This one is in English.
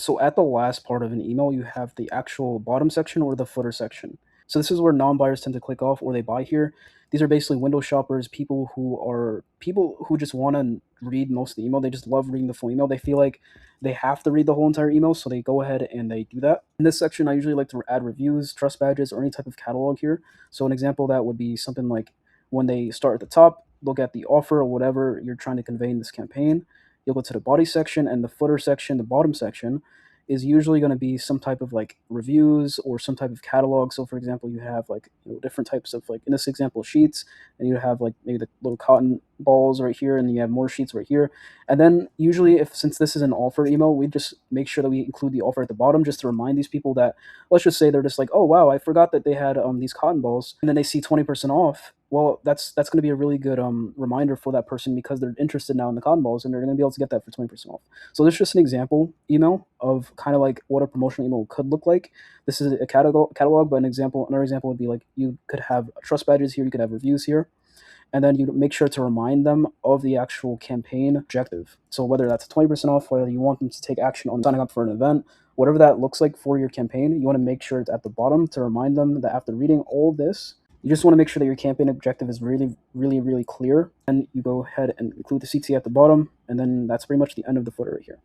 So at the last part of an email, you have the actual bottom section or the footer section. So this is where non-buyers tend to click off or they buy here. These are basically window shoppers, people who just want to read most of the email. They just love reading the full email. They feel like they have to read the whole entire email, so they go ahead and they do that. In this section, I usually like to add reviews, trust badges, or any type of catalog here. So an example of that would be something like when they start at the top, look at the offer or whatever you're trying to convey in this campaign. You'll go to the body section and the footer section, the bottom section is usually going to be some type of like reviews or some type of catalog. So, for example, you have like different types of like in this example sheets, and you have like maybe the little cotton balls right here, and then you have more sheets right here. And then usually, if since this is an offer email, we just make sure that we include the offer at the bottom just to remind these people that let's just say they're just like, oh wow, I forgot that they had these cotton balls, and then they see 20% off. Well, that's going to be a really good reminder for that person because they're interested now in the cotton balls and they're going to be able to get that for 20% off. So this is just an example email of kind of like what a promotional email could look like. This is a catalog, but another example would be like you could have trust badges here, you could have reviews here, and then you make sure to remind them of the actual campaign objective. So whether that's 20% off, whether you want them to take action on signing up for an event, whatever that looks like for your campaign, you want to make sure it's at the bottom to remind them that after reading all this, you just want to make sure that your campaign objective is really, really, really clear. And you go ahead and include the CTA at the bottom, and then that's pretty much the end of the footer right here.